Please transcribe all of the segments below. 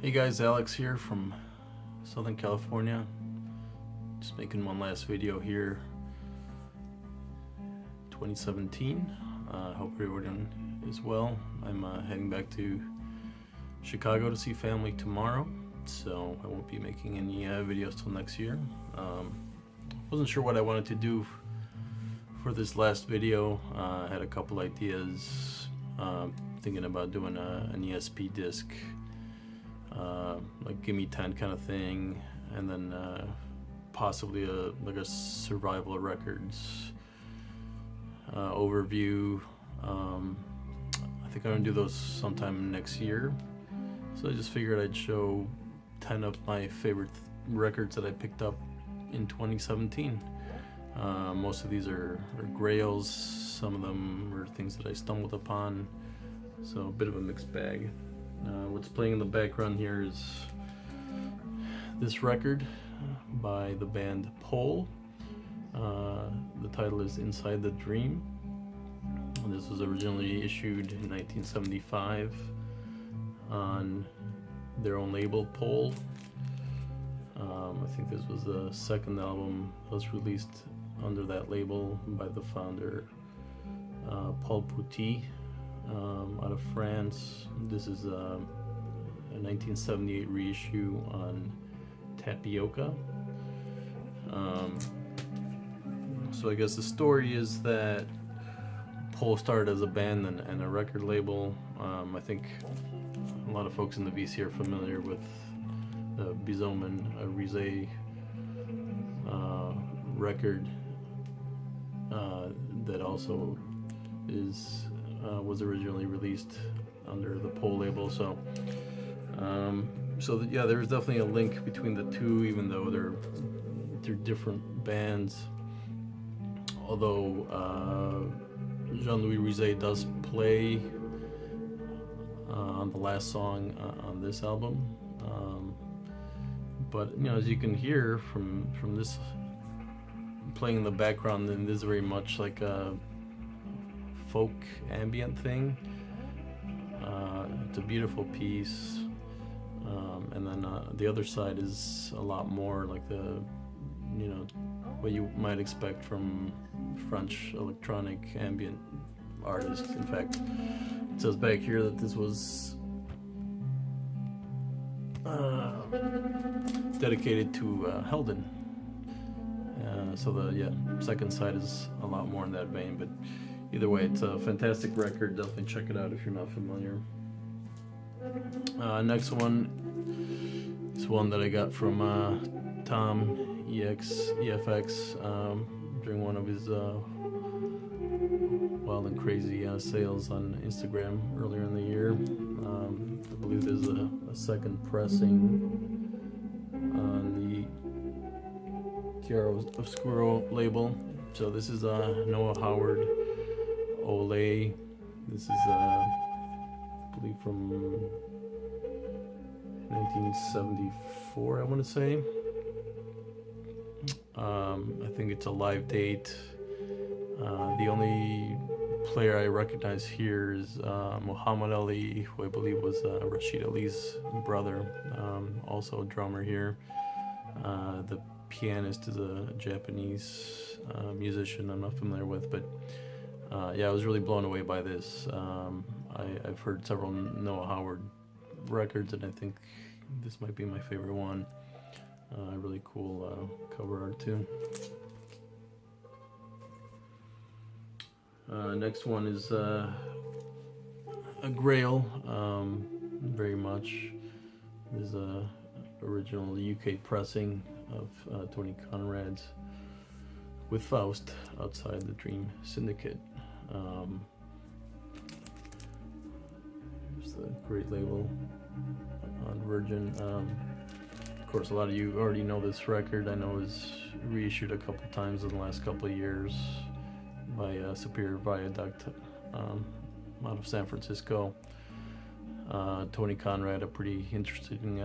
Hey guys, Alex here from Southern California. Just making one last video here. 2017. Hope everyone is well. I'm heading back to Chicago to see family tomorrow, so I won't be making any videos till next year. Wasn't sure what I wanted to do for this last video. I had a couple ideas, thinking about doing an ESP disc, like Gimme 10 kind of thing, and then possibly a survival records overview. I think I'm gonna do those sometime next year, so I just figured I'd show 10 of my favorite records that I picked up in 2017. Most of these are grails, some of them are things that I stumbled upon, so a bit of a mixed bag. What's playing in the background here is this record by the band Pole. The title is Inside the Dream. This was originally issued in 1975 on their own label, Pole. I think this was the second album that was released under that label by the founder, Paul Pouty, out of France. This is a 1978 reissue on Tapioca. So I guess the story is that Pole started as a band and a record label. I think a lot of folks in the VC are familiar with the Omen Rise record that also was originally released under the Pole label. So yeah, there's definitely a link between the two, even though they're different bands. Although Jean-Louis Rizet does play on the last song on this album, but as you can hear from this playing in the background, then this is very much like a folk ambient thing. It's a beautiful piece, and then the other side is a lot more like what you might expect from French electronic ambient artists. In fact, it says back here that this was dedicated to Helden. So the second side is a lot more in that vein, but either way, it's a fantastic record. Definitely check it out if you're not familiar. Next one is one that I got from Tom EFX during one of his wild and crazy sales on Instagram earlier in the year. I believe there's a second pressing on the Chiaroscuro label. So this is Noah Howard, Olay. This is I believe from 1974, I want to say. I think it's a live date. The only player I recognize here is Muhammad Ali, who I believe was Rashid Ali's brother, also a drummer here. The pianist is a Japanese musician I'm not familiar with, but yeah, I was really blown away by this. I've heard several Noah Howard records, and I think this might be my favorite one. Really cool cover art too. Next one is a grail, very much. This is a original UK pressing of Tony Conrad's with Faust, Outside the Dream Syndicate. Here's the great label on Virgin. Of course, a lot of you already know this record. I know it was reissued a couple times in the last couple of years by Superior Viaduct out of San Francisco. Tony Conrad, a pretty interesting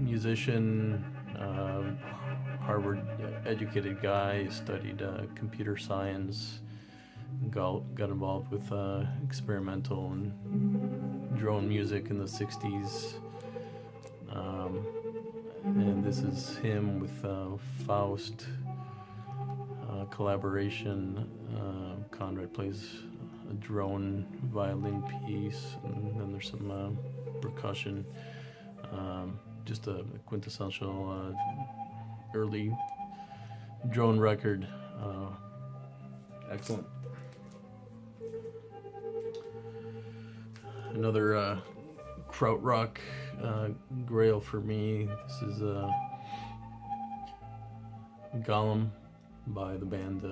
musician, Harvard educated guy, studied computer science, got involved with experimental and drone music in the 60s. And this is him with Faust collaboration. Conrad plays a drone violin piece, and then there's some percussion. Just a quintessential early drone record. Excellent. Another Krautrock grail for me. This is Golem by the band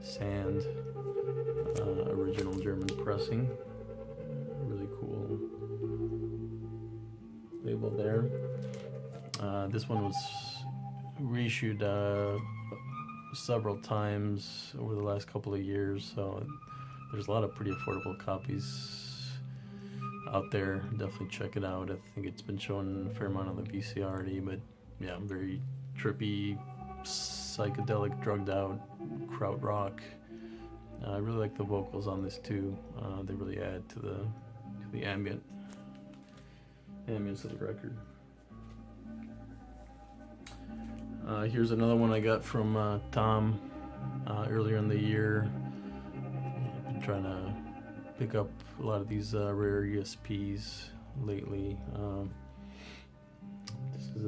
Sand, original German pressing. Really cool label there. This one was reissued several times over the last couple of years, so there's a lot of pretty affordable copies out there. Definitely check it out. I think it's been shown a fair amount on the VCR already, but yeah, very trippy, psychedelic, drugged out krautrock. I really like the vocals on this too. They really add to the ambience of the record. Here's another one I got from Tom earlier in the year. I've been trying to pick up a lot of these rare ESPs lately. This is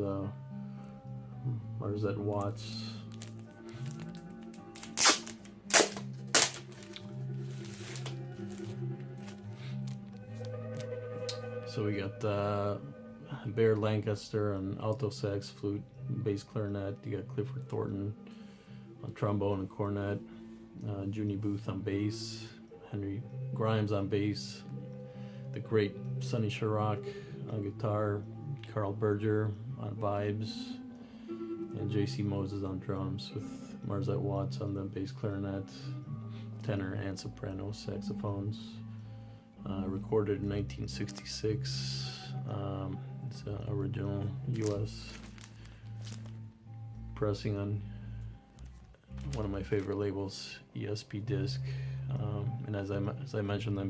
Marzette Watts. So we got Bear Lancaster on alto sax, flute, bass clarinet. You got Clifford Thornton on trombone and cornet. Junie Booth on bass. Henry Grimes on bass. The great Sonny Sharrock on guitar. Carl Berger on vibes. And J.C. Moses on drums, with Marzette Watts on the bass clarinet, tenor and soprano saxophones. Recorded in 1966. It's an original U.S. pressing on one of my favorite labels, ESP Disc. And as I mentioned, I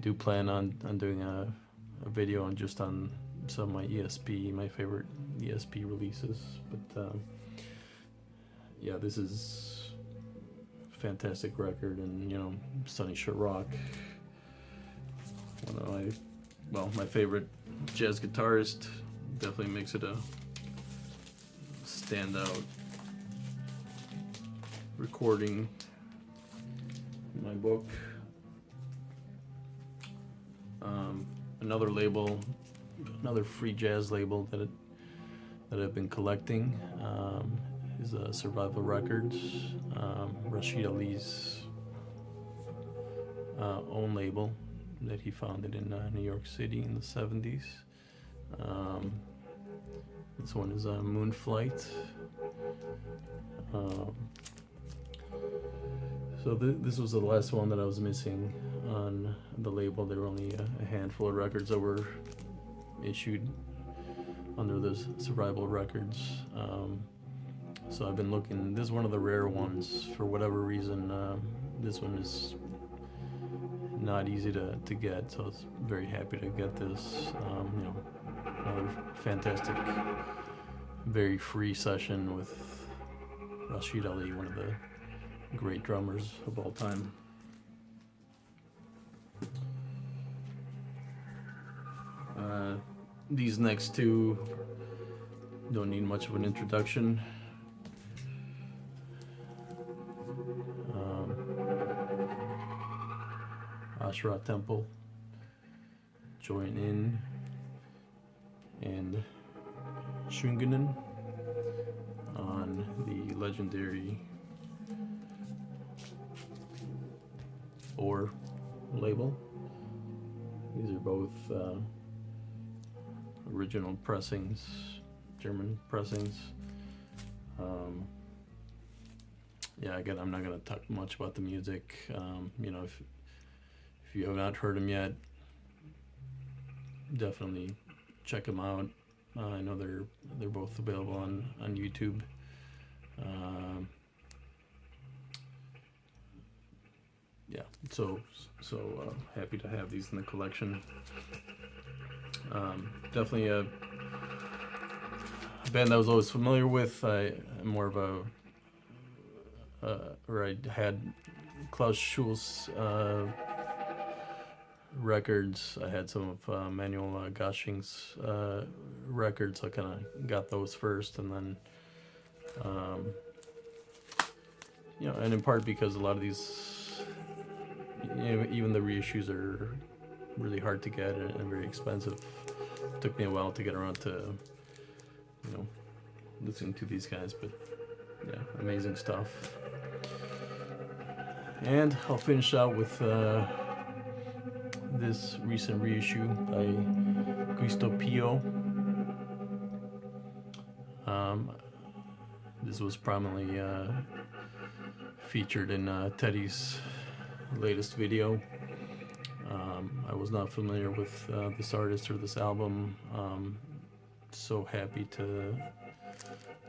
do plan on doing a video on some of my favorite ESP releases. But yeah, this is a fantastic record, and Sonny Sharrock, one of my favorite jazz guitarist, definitely makes it a standout recording in my book. Another free jazz label that I've been collecting is Survival Records, Rashid Ali's own label that he founded in New York City in the 70s. This one is Moonflight. So this was the last one that I was missing on the label. There were only a handful of records that were issued under the Survival Records. So I've been looking. This is one of the rare ones. For whatever reason, this one is not easy to get, so I was very happy to get this. Another fantastic, very free session with Rashid Ali, one of the great drummers of all time. These next two don't need much of an introduction. Ashra Temple, Join In, and Shingen on the legendary Or label. These are both original pressings, German pressings. Yeah, again, I'm not going to talk much about the music. If you have not heard them yet, definitely check them out. I know they're both available on YouTube. Yeah, so happy to have these in the collection. Definitely a band I was always familiar with. I'm more of a or I had Klaus Schulze records. I had some of Manuel Gosching's records. I kind of got those first, and then you know, and in part because a lot of these, you know, even the reissues are really hard to get and very expensive. It took me a while to get around to, you know, listening to these guys, but yeah, amazing stuff. And I'll finish out with this recent reissue by Cristo Pio. This was prominently featured in Teddy's latest video. I was not familiar with this artist or this album. So happy to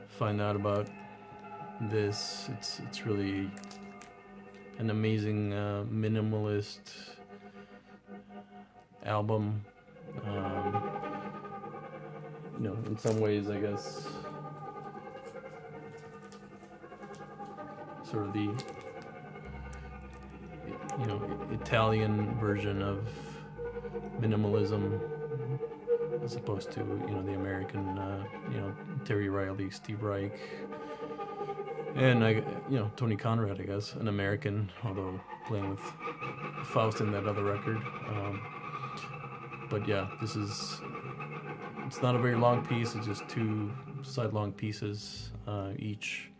find out about this. It's really an amazing minimalist album. You know, in some ways, I guess, sort of the, you know, Italian version of minimalism, as opposed to, you know, the American, you know, Terry Riley, Steve Reich, and you know, Tony Conrad, I guess, an American, although playing with Faust in that other record. But yeah, it's not a very long piece. It's just 2 side-long pieces, each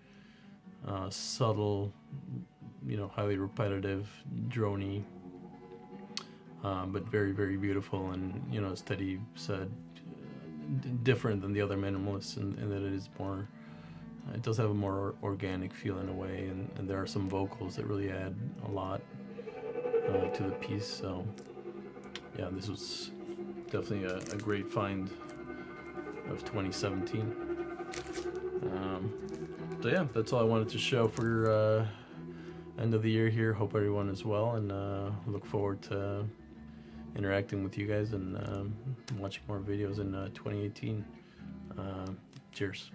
subtle, you know, highly repetitive, droney, but very, very beautiful. And, you know, as Teddy said, different than the other minimalists in that it is more, it does have a more organic feel in a way, and there are some vocals that really add a lot to the piece. So yeah, this was definitely a great find of 2017. So yeah, that's all I wanted to show for end of the year here. Hope everyone is well, and look forward to interacting with you guys and watching more videos in 2018. Cheers.